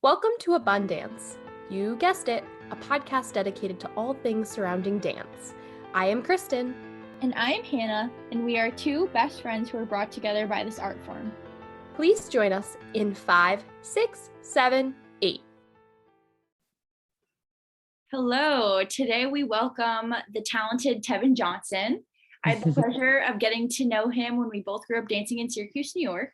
Welcome to Abundance. You guessed it, a podcast dedicated to all things surrounding dance. I am Kristen. And I am Hannah, and we are two best friends who are brought together by this art form. Please join us in 5, 6, 7, 8. Hello, today we welcome the talented Tevin Johnson. I had the pleasure of getting to know him when we both grew up dancing in Syracuse, New York.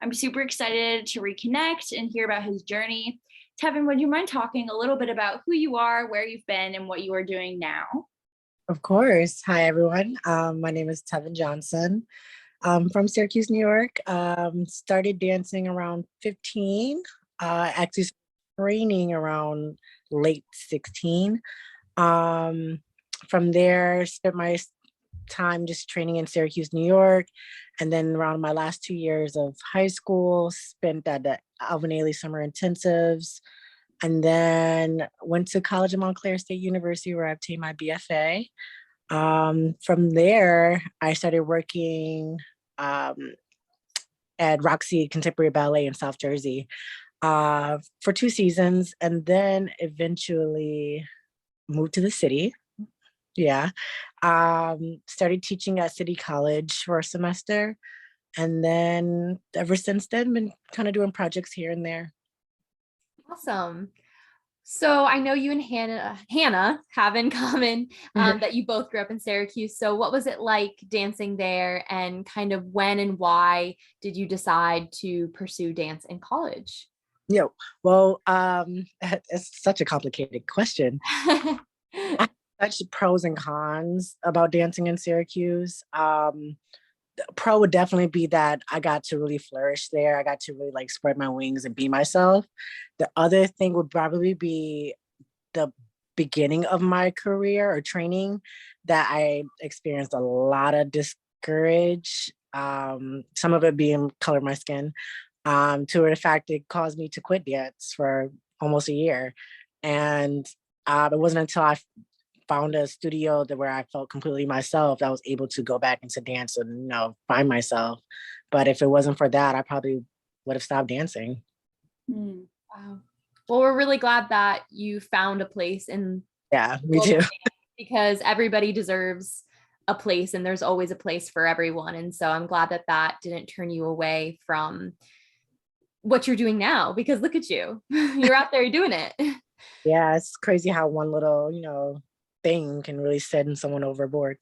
I'm super excited to reconnect and hear about his journey. Tevin, would you mind talking a little bit about who you are, where you've been, and what you are doing now? Of course. Hi, everyone. My name is Tevin Johnson. I'm from Syracuse, New York. Started dancing around 15. Actually training around late 16. From there, spent my time just training in Syracuse, New York. And then around my last 2 years of high school, spent at the Abun summer intensives. And then went to college at Montclair State University where I obtained my BFA. From there, I started working at Roxy Contemporary Ballet in South Jersey for 2 seasons, and then eventually moved to the city. Started teaching at City College for a semester. And then ever since then, been kind of doing projects here and there. Awesome. So I know you and Hannah have in common that you both grew up in Syracuse. So what was it like dancing there, and kind of when and why did you decide to pursue dance in college? It's such a complicated question. I have such pros and cons about dancing in Syracuse. Pro would definitely be that I got to really flourish there. I got to really spread my wings and be myself. The other thing would probably be the beginning of my career or training, that I experienced a lot of discourage. Some of it being color of my skin, to the fact it caused me to quit dance for almost a year. And it wasn't until I found a studio where I felt completely myself, I was able to go back into dance and, find myself. But if it wasn't for that, I probably would have stopped dancing. Wow. Well, we're really glad that you found a place in. Yeah, me too. Because everybody deserves a place, and there's always a place for everyone. And so I'm glad that didn't turn you away from what you're doing now, because look at you, you're out there doing it. Yeah, it's crazy how one little, thing can really send someone overboard.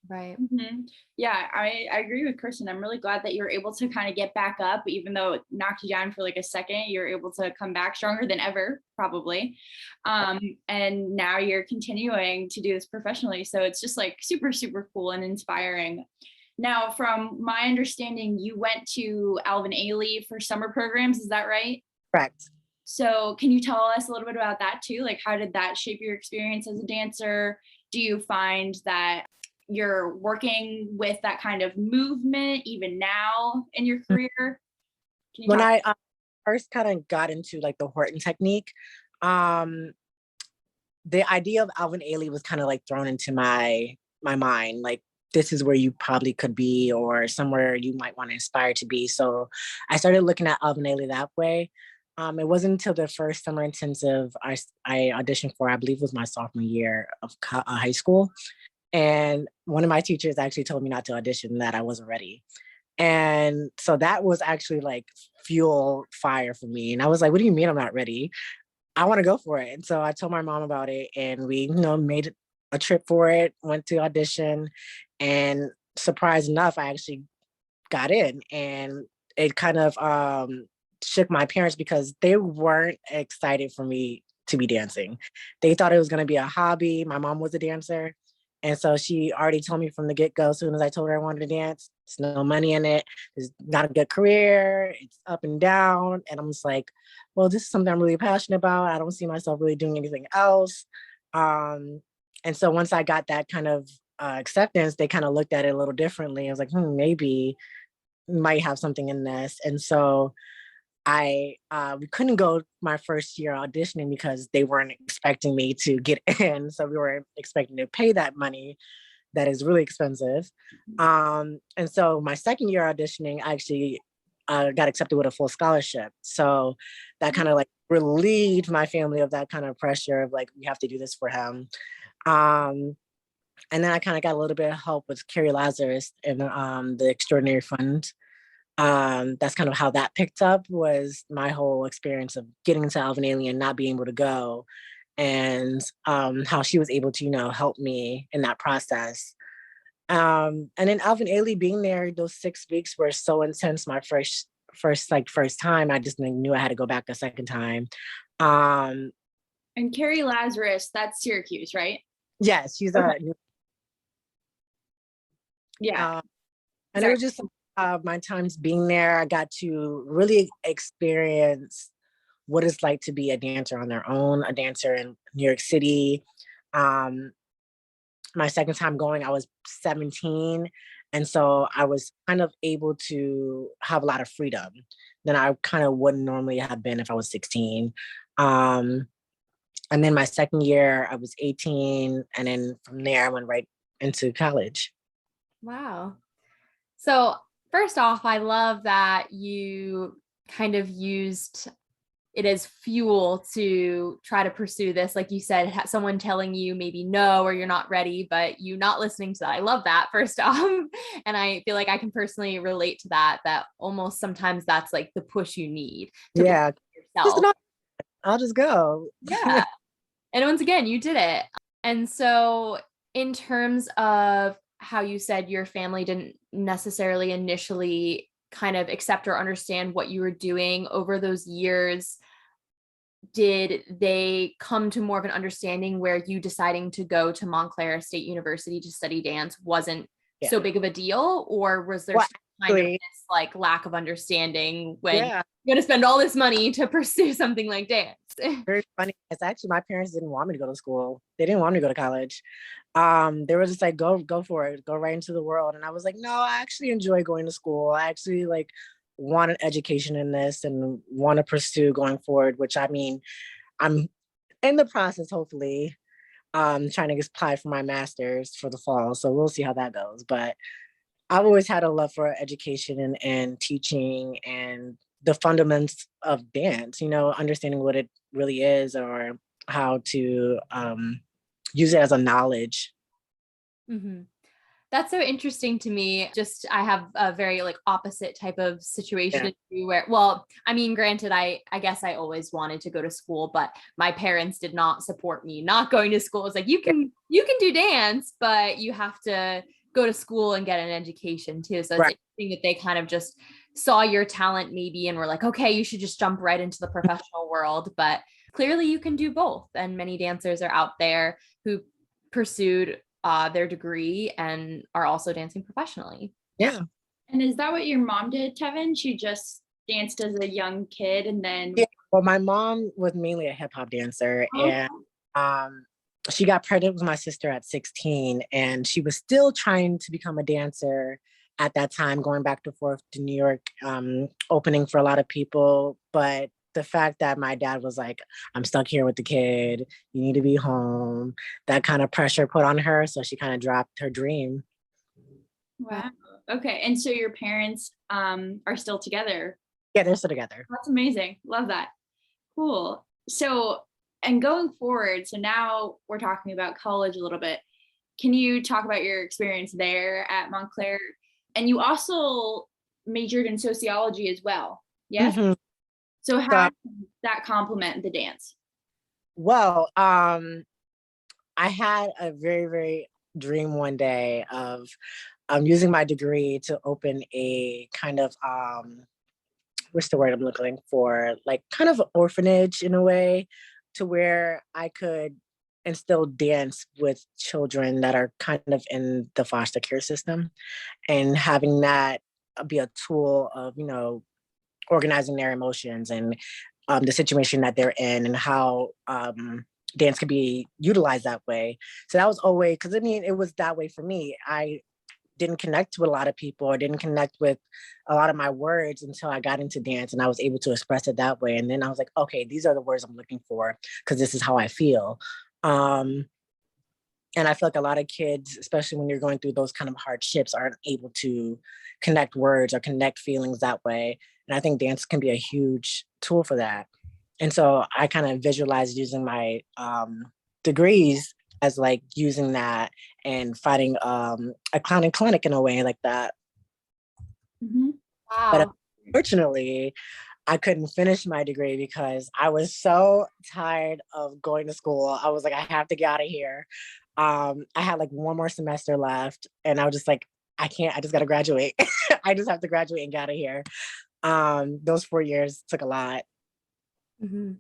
Right. Mm-hmm. Yeah, I agree with Kristen. I'm really glad that you're able to kind of get back up, even though it knocked you down for a second. You're able to come back stronger than ever, probably. And now you're continuing to do this professionally. So it's just super, super cool and inspiring. Now, from my understanding, you went to Alvin Ailey for summer programs. Is that right? Correct. So can you tell us a little bit about that too? How did that shape your experience as a dancer? Do you find that you're working with that kind of movement even now in your career? When I first kind of got into the Horton technique, the idea of Alvin Ailey was kind of thrown into my mind. This is where you probably could be, or somewhere you might want to aspire to be. So I started looking at Alvin Ailey that way. It wasn't until the first summer intensive I auditioned for, I believe was my sophomore year of high school. And one of my teachers actually told me not to audition, that I wasn't ready. And so that was actually fuel fire for me. And I was like, what do you mean I'm not ready? I want to go for it. And so I told my mom about it, and we, made a trip for it, went to audition, and surprised enough, I actually got in. And it kind of shook my parents, because they weren't excited for me to be dancing. They thought it was going to be a hobby. My mom was a dancer. And so she already told me from the get-go, as soon as I told her I wanted to dance, there's no money in it. It's not a good career. It's up and down. And I'm just like, well, this is something I'm really passionate about. I don't see myself really doing anything else. And so once I got that kind of acceptance, they kind of looked at it a little differently. I was like, maybe might have something in this. And so we couldn't go my first year auditioning because they weren't expecting me to get in. So we were expecting to pay that money that is really expensive. And so my second year auditioning, I actually got accepted with a full scholarship. So that kind of like relieved my family of that kind of pressure of like, we have to do this for him. And then I kind of got a little bit of help with Carrie Lazarus and the Extraordinary Fund. That's kind of how that picked up, was my whole experience of getting into Alvin Ailey and not being able to go, and how she was able to, help me in that process. And then Alvin Ailey being there, those 6 weeks were so intense. My first time, I just knew I had to go back a second time. And Carrie Lazarus, that's Syracuse, right? Yes, she's yeah. And Sorry. It was just my times being there. I got to really experience what it's like to be a dancer on their own, a dancer in New York City. My second time going, I was 17. And so I was kind of able to have a lot of freedom than I kind of wouldn't normally have been if I was 16. And then my second year, I was 18. And then from there, I went right into college. Wow. So first off, I love that you kind of used it as fuel to try to pursue this. Like you said, someone telling you maybe no, or you're not ready, but you not listening to that. I love that, first off. And I feel like I can personally relate to that almost sometimes that's like the push you need to believe yourself. I'll just go. Yeah. And once again, you did it. And so in terms of how you said your family didn't necessarily initially kind of accept or understand what you were doing over those years, did they come to more of an understanding where you deciding to go to Montclair State University to study dance wasn't so big of a deal? Or was there kind of this like lack of understanding when you're going to spend all this money to pursue something like dance? Very funny. It's actually, my parents didn't want me to go to school. They didn't want me to go to college. They were just like, go for it, go right into the world. And I was like, no, I actually enjoy going to school. I actually like want an education in this and want to pursue going forward, which I mean, I'm in the process, hopefully, trying to apply for my master's for the fall. So we'll see how that goes. But I've always had a love for education and teaching and the fundamentals of dance, understanding what it really is or how to use it as a knowledge. Mm-hmm. That's so interesting to me. Just, I have a very like opposite type of situation where, well, I mean, granted, I guess I always wanted to go to school, but my parents did not support me not going to school. It's like, you can do dance, but you have to go to school and get an education too. So it's interesting that they kind of just saw your talent maybe and were like, okay, you should just jump right into the professional world. But clearly you can do both. And many dancers are out there who pursued their degree and are also dancing professionally. Yeah. And is that what your mom did, Tevin? She just danced as a young kid and then... Yeah, well, my mom was mainly a hip hop dancer. And she got pregnant with my sister at 16, and she was still trying to become a dancer at that time, going back and forth to New York, opening for a lot of people. But the fact that my dad was like, I'm stuck here with the kid, you need to be home, that kind of pressure put on her. So she kind of dropped her dream. Wow. Okay. And so your parents are still together? Yeah, they're still together. That's amazing. Love that. Cool. So, and going forward, so now we're talking about college a little bit. Can you talk about your experience there at Montclair? And you also majored in sociology as well. Yes? Mm-hmm. So how does that complement the dance? Well, I had a very, very dream one day of using my degree to open a kind of, what's the word I'm looking for? Like kind of an orphanage in a way, to where I could instill dance with children that are kind of in the foster care system, and having that be a tool of, organizing their emotions and the situation that they're in, and how dance could be utilized that way. So that was always, because I mean, it was that way for me. I didn't connect with a lot of people, or didn't connect with a lot of my words until I got into dance, and I was able to express it that way. And then I was like, okay, these are the words I'm looking for, because this is how I feel. And I feel like a lot of kids, especially when you're going through those kind of hardships, aren't able to connect words or connect feelings that way. And I think dance can be a huge tool for that. And so I kind of visualize using my degrees as like using that and finding a clowning clinic in a way like that. Mm-hmm. But Wow. unfortunately, I couldn't finish my degree because I was so tired of going to school. I was like, I have to get out of here. I had like one more semester left, and I was just like, I can't. I just got to graduate. I just have to graduate and get out of here. Those 4 years took a lot. Mm-hmm.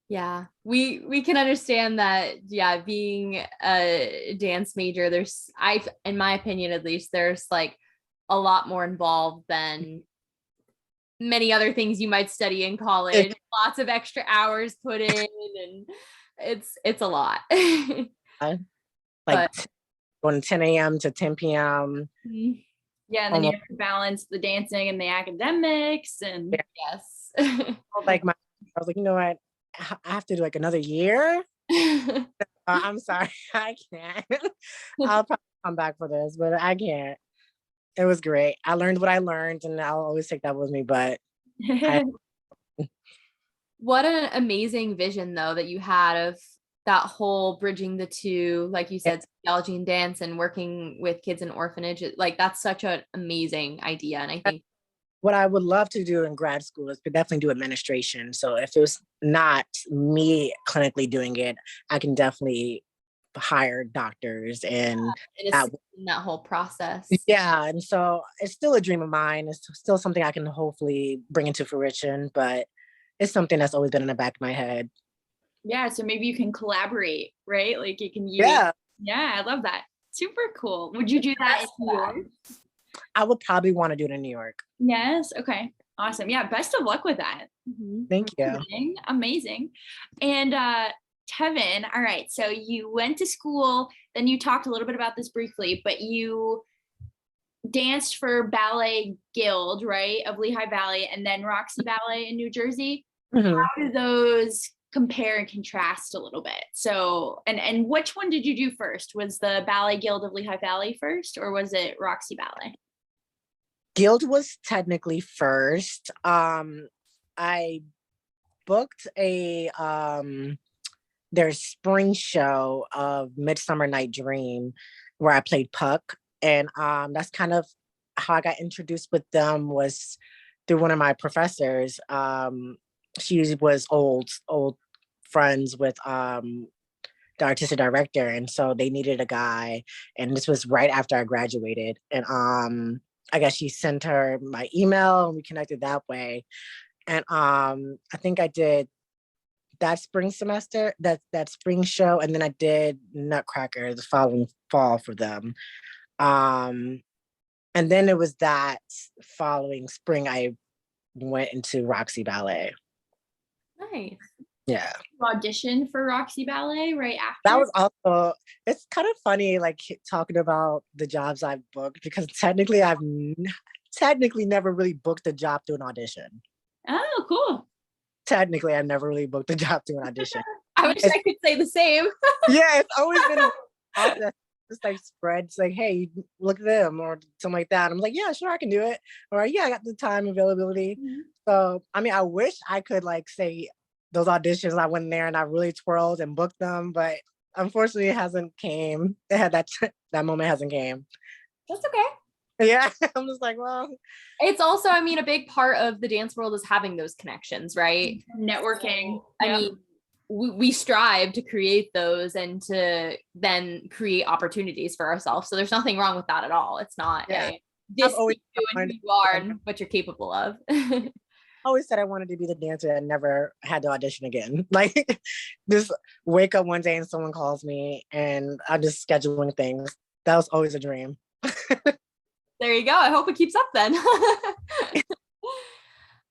Yeah, we can understand that. Yeah, being a dance major, in my opinion at least, there's like a lot more involved than many other things you might study in college. Lots of extra hours put in, and it's a lot. Like But going 10 a.m. to 10 p.m. Yeah, and then you have to balance the dancing and the academics and yes. Like I was like, you know what? I have to do like another year. I'm sorry, I can't. I'll probably come back for this, but I can't. It was great. I learned what I learned, and I'll always take that with me. But what an amazing vision, though, that you had of that whole bridging the two, like you said, sociology and dance, and working with kids in orphanage. Like that's such an amazing idea, and I think what I would love to do in grad school is to definitely do administration. So if it was not me clinically doing it, I can definitely hire doctors and assist in that whole process. yeah. And so it's still a dream of mine. It's still something I can hopefully bring into fruition, but it's something that's always been in the back of my head. Yeah, so maybe you can collaborate, right? Like you can use. Yeah, I love that. Super cool. Would you do that in New York? I would probably want to do it in New York. Yes. Okay. Awesome. Yeah. Best of luck with that. Mm-hmm. Thank you. Amazing. And Tevin, all right. So you went to school, then you talked a little bit about this briefly, but you danced for Ballet Guild, right, of Lehigh Valley, and then Roxy Ballet in New Jersey. Mm-hmm. How do those compare and contrast a little bit? So, and which one did you do first? Was the Ballet Guild of Lehigh Valley first, or was it Roxy Ballet? Guild was technically first. I booked their spring show of Midsummer Night Dream where I played Puck. And that's kind of how I got introduced with them, was through one of my professors. She was old friends with the artistic director. And so they needed a guy. And this was right after I graduated. And I guess she sent her my email and we connected that way. And I think I did that spring semester, that spring show, and then I did Nutcracker the following fall for them. And then it was that following spring I went into Roxy Ballet. Nice. Yeah. Audition for Roxy Ballet right after? That was also, it's kind of funny, like talking about the jobs I've booked, because technically I've never really booked a job through an audition. Oh, cool. Technically, I've never really booked a job through an audition. I wish I could say the same. Yeah, it's always been a process. Just like spreads, like, hey, look at them or something like that. I'm like, yeah, sure, I can do it. Or yeah, I got the time availability. Mm-hmm. So, I mean, I wish I could like say those auditions, I went in there and I really twirled and booked them, but unfortunately it hasn't came. It had that moment hasn't came. That's okay. Yeah, I'm just like, well. It's also, I mean, a big part of the dance world is having those connections, right? Networking. So, I mean, we strive to create those and to then create opportunities for ourselves. So there's nothing wrong with that at all. It's not this you and who you are and what you're capable of. I always said I wanted to be the dancer and never had to audition again. Like just wake up one day and someone calls me and I'm just scheduling things. That was always a dream. There you go. I hope it keeps up then.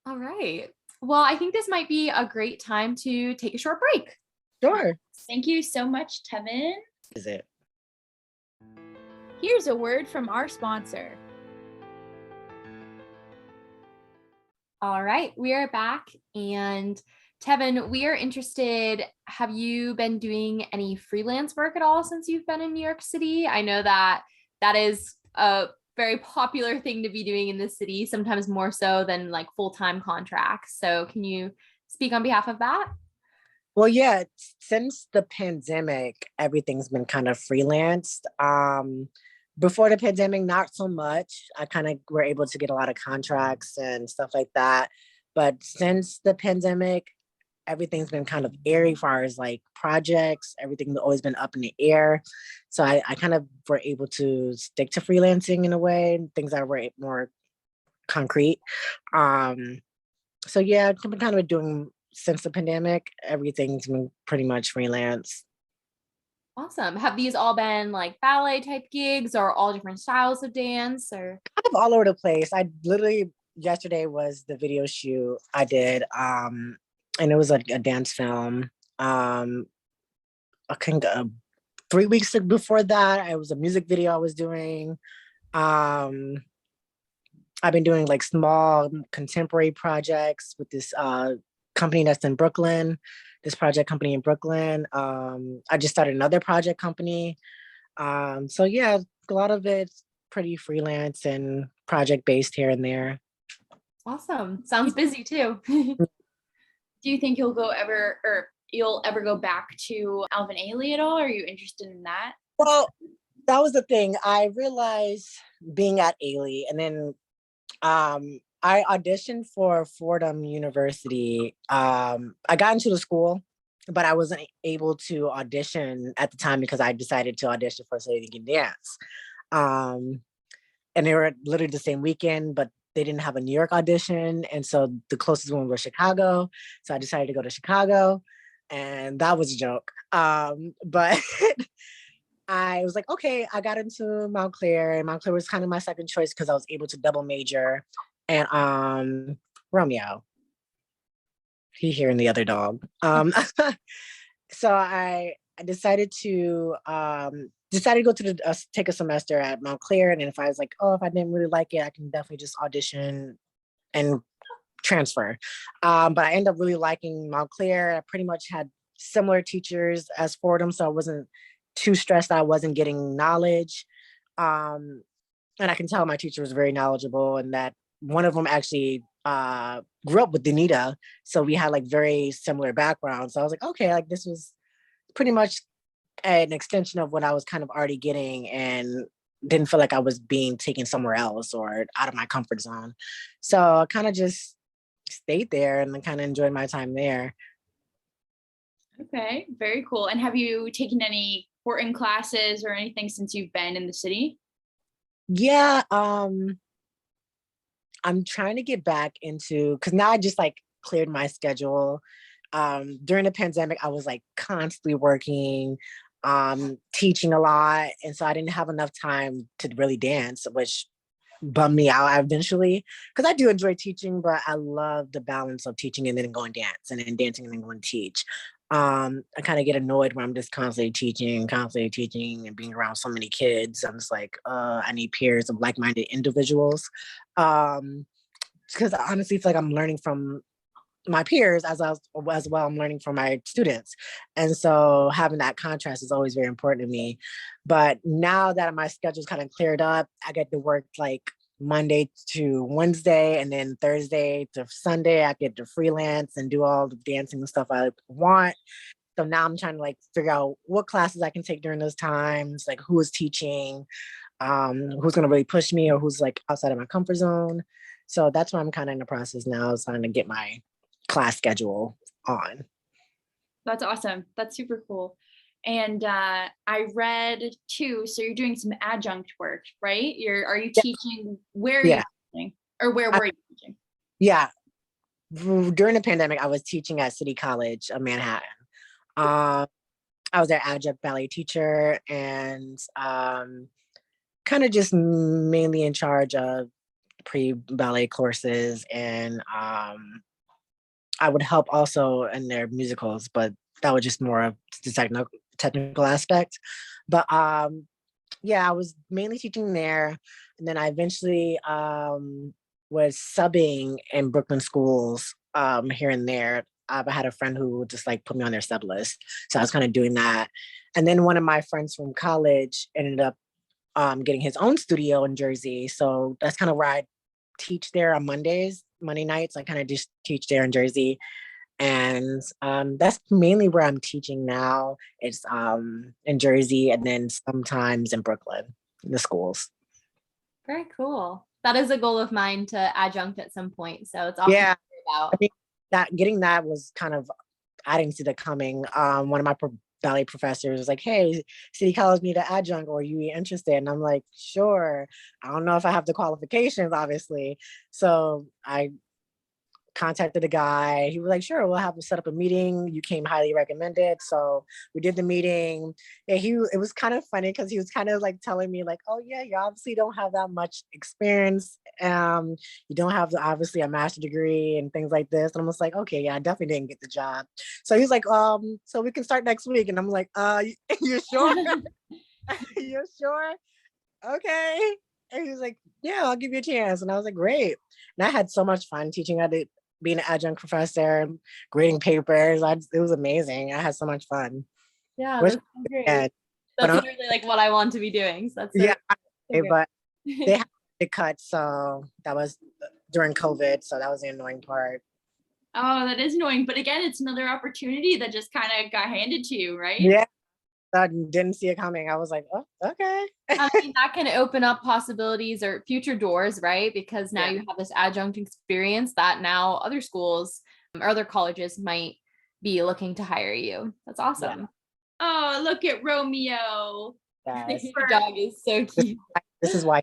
All right. Well, I think this might be a great time to take a short break. Sure. Thank you so much, Tevin. Is it? Here's a word from our sponsor. All right, we are back, and Tevin, we are interested. Have you been doing any freelance work at all since you've been in New York City? I know that that is a very popular thing to be doing in the city, sometimes more so than like full-time contracts. So can you speak on behalf of that? Well, yeah, since the pandemic, everything's been kind of freelanced. Before the pandemic, not so much. I kind of were able to get a lot of contracts and stuff like that. But since the pandemic, everything's been kind of airy as far as like projects. Everything's always been up in the air. So I kind of were able to stick to freelancing in a way, things that were more concrete. Um, so yeah, I've been kind of doing since the pandemic, everything's been pretty much freelance. Awesome. Have these all been like ballet type gigs or all different styles of dance or? Kind of all over the place. I literally yesterday was the video shoot I did, and it was a dance film. I think 3 weeks before that, it was a music video I was doing. Um, I've been doing like small contemporary projects with this company that's in Brooklyn, this project company in Brooklyn. I just started another project company. So yeah, a lot of it's pretty freelance and project based here and there. Awesome. Sounds busy too. Do you think you'll ever go back to Alvin Ailey at all? Are you interested in that? Well, that was the thing. I realized being at Ailey, and then I auditioned for Fordham University. I got into the school, but I wasn't able to audition at the time because I decided to audition for So They Can Dance. Um, and they were literally the same weekend, but they didn't have a New York audition. And so the closest one was Chicago. So I decided to go to Chicago, and that was a joke. But I was like, okay, I got into Montclair, and Montclair was kind of my second choice because I was able to double major. And Romeo, he hearing the other dog. So I decided to go to take a semester at Montclair, and then if I was like, oh, if I didn't really like it, I can definitely just audition and transfer. But I ended up really liking Montclair. I pretty much had similar teachers as Fordham, so I wasn't too stressed that I wasn't getting knowledge. And I can tell my teacher was very knowledgeable, and that one of them actually grew up with Danita. So we had like very similar backgrounds. So I was like, okay, like this was pretty much an extension of what I was kind of already getting, and didn't feel like I was being taken somewhere else or out of my comfort zone. So I kind of just stayed there and kind of enjoyed my time there. Okay, very cool. And have you taken any important classes or anything since you've been in the city? Yeah, I'm trying to get back into, because now I just like cleared my schedule. During the pandemic, I was like constantly working, teaching a lot. And so I didn't have enough time to really dance, which bummed me out eventually. Because I do enjoy teaching, but I love the balance of teaching and then going dance, and then dancing and then going teach. I kind of get annoyed when I'm just constantly teaching and being around so many kids. I'm just like, I need peers of like-minded individuals. Because I honestly feel like I'm learning from my peers as well I'm learning from my students. And so having that contrast is always very important to me. But now that my schedule's kind of cleared up, I get to work like Monday to Wednesday, and then Thursday to Sunday I get to freelance and do all the dancing and stuff I want. So now I'm trying to like figure out what classes I can take during those times, like who is teaching, who's going to really push me, or who's like outside of my comfort zone. So that's why I'm kind of in the process now, is trying to get my class schedule on. That's awesome. That's super cool. And I read too, so you're doing some adjunct work, right? Are you teaching? Where are you Yeah. teaching? Or where were you teaching? Yeah. During the pandemic, I was teaching at City College of Manhattan. I was their adjunct ballet teacher, and kind of just mainly in charge of pre-ballet courses, and I would help also in their musicals, but that was just more of the technical aspect. But yeah, I was mainly teaching there, and then I eventually was subbing in Brooklyn schools here and there. I had a friend who would just like put me on their sub list. So I was kind of doing that. And then one of my friends from college ended up getting his own studio in Jersey. So that's kind of where I teach there on Monday nights. I kind of just teach there in Jersey. And that's mainly where I'm teaching now. It's in Jersey and then sometimes in Brooklyn, in the schools. Very cool. That is a goal of mine to adjunct at some point. So it's awesome Yeah, to hear about. I think that getting that was kind of, I didn't see that coming. One of my ballet professors was like, "Hey, City College need an adjunct, or are you interested?" And I'm like, "Sure." I don't know if I have the qualifications, obviously. So I contacted the guy. He was like, "Sure, we'll have to set up a meeting. You came highly recommended." So we did the meeting. Yeah, it was kind of funny because he was kind of like telling me like, "Oh yeah, you obviously don't have that much experience. You don't have obviously a master's degree and things like this." And I'm just like, "Okay, yeah, I definitely didn't get the job." So he's like, so we can start next week." And I'm like, you sure? You sure? Okay. And he was like, "Yeah, I'll give you a chance." And I was like, "Great." And I had so much fun teaching. Being an adjunct professor, grading papers. It was amazing. I had so much fun. Yeah, Wish that's so great. I That's literally like what I want to be doing. So that's so, yeah, so but they had to cut, so that was during COVID. So that was the annoying part. Oh, that is annoying. But again, it's another opportunity that just kind of got handed to you, right? Yeah, I didn't see it coming. I was like, "Oh, okay." I mean, that can open up possibilities or future doors, right? Because now you have this adjunct experience that now other schools or other colleges might be looking to hire you. That's awesome. Yeah. Oh, look at Romeo. Yes. Your dog is so cute. This is why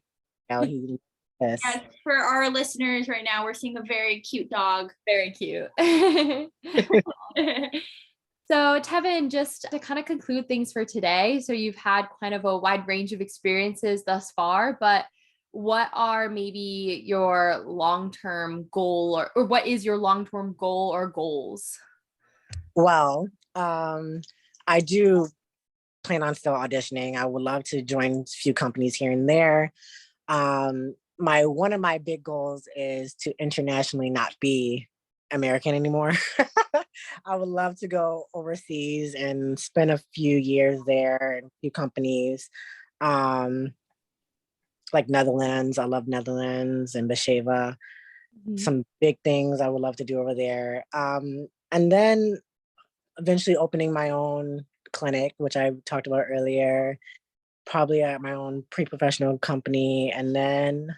he yes. Yes, for our listeners right now, we're seeing a very cute dog. Very cute. So, Tevin, just to kind of conclude things for today, so you've had kind of a wide range of experiences thus far, but what are maybe your long-term goal or what is your long-term goal or goals? Well, I do plan on still auditioning. I would love to join a few companies here and there. One of my big goals is to internationally not be American anymore. I would love to go overseas and spend a few years there and a few companies. Like Netherlands. I love Netherlands and Beshava. Some big things I would love to do over there. And then eventually opening my own clinic, which I talked about earlier, probably at my own pre-professional company. And then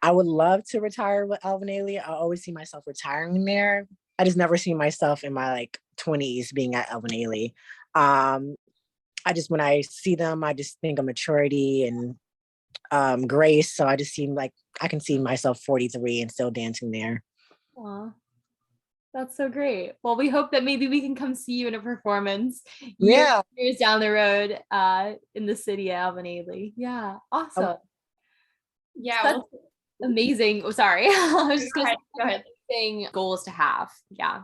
I would love to retire with Alvin Ailey. I always see myself retiring there. I just never see myself in my like 20s being at Alvin Ailey. When I see them, I just think of maturity and grace. So I just seem like I can see myself 43 and still dancing there. Aw, that's so great. Well, we hope that maybe we can come see you in a performance years down the road in the city of Alvin Ailey. Yeah, awesome. Yeah, that's amazing. Oh, sorry. I was just go ahead. Amazing goals to have. Yeah.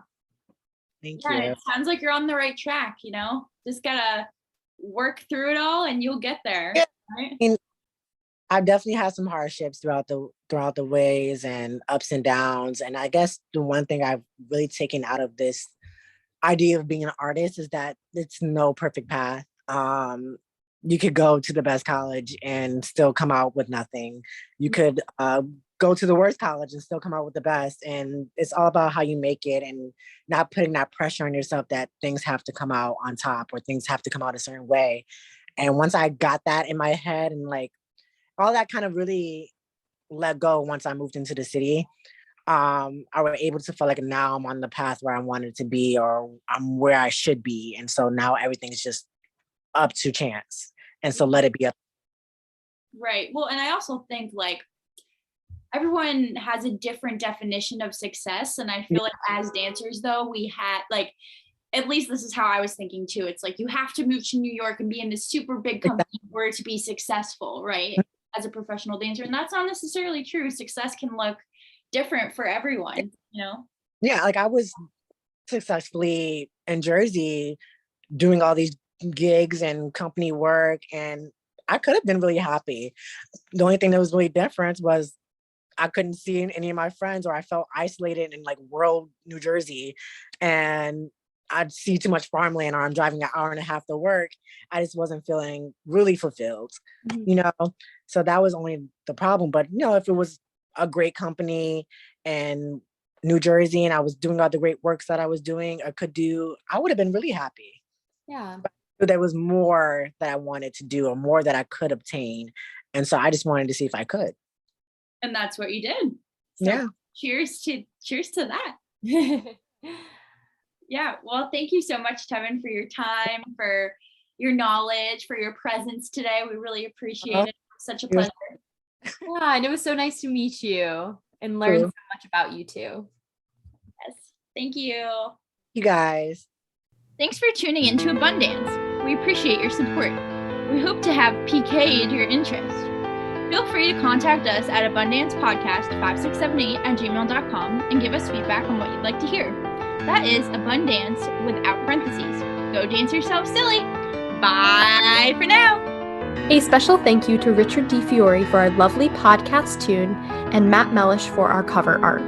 Thank you. It sounds like you're on the right track, just gotta work through it all and you'll get there. Yeah. Right? I mean, I've definitely had some hardships throughout the ways and ups and downs. And I guess the one thing I've really taken out of this idea of being an artist is that it's no perfect path. You could go to the best college and still come out with nothing. You could go to the worst college and still come out with the best. And it's all about how you make it and not putting that pressure on yourself that things have to come out on top or things have to come out a certain way. And once I got that in my head and like all that kind of really let go once I moved into the city, I was able to feel like now I'm on the path where I wanted to be or I'm where I should be. And so now everything's just up to chance. And so let it be up. Right. Well, and I also think like everyone has a different definition of success. And I feel like as dancers though, we had like, at least this is how I was thinking too. It's like, you have to move to New York and be in this super big company in order to be successful, right? As a professional dancer. And that's not necessarily true. Success can look different for everyone, Yeah, like I was successfully in Jersey doing all these gigs and company work, and I could have been really happy. The only thing that was really different was I couldn't see any of my friends, or I felt isolated in like rural New Jersey, and I'd see too much farmland, or I'm driving an hour and a half to work. I just wasn't feeling really fulfilled, you know? So that was only the problem. But, if it was a great company and New Jersey, and I was doing all the great works that I was doing or could do, I would have been really happy. Yeah. But there was more that I wanted to do, or more that I could obtain. And so I just wanted to see if I could. And that's what you did. So Yeah. Cheers to that. Yeah. Well, thank you so much, Tevin, for your time, for your knowledge, for your presence today. We really appreciate it. Such a pleasure. Yeah, and it was so nice to meet you and learn so much about you too. Yes. Thank you. You guys. Thanks for tuning into Abundance. We appreciate your support. We hope to have PK'd your interest. Feel free to contact us at abundancepodcast5678@gmail.com and give us feedback on what you'd like to hear. That is abundance without parentheses. Go dance yourself silly. Bye for now. A special thank you to Richard DiFiore for our lovely podcast tune and Matt Mellish for our cover art.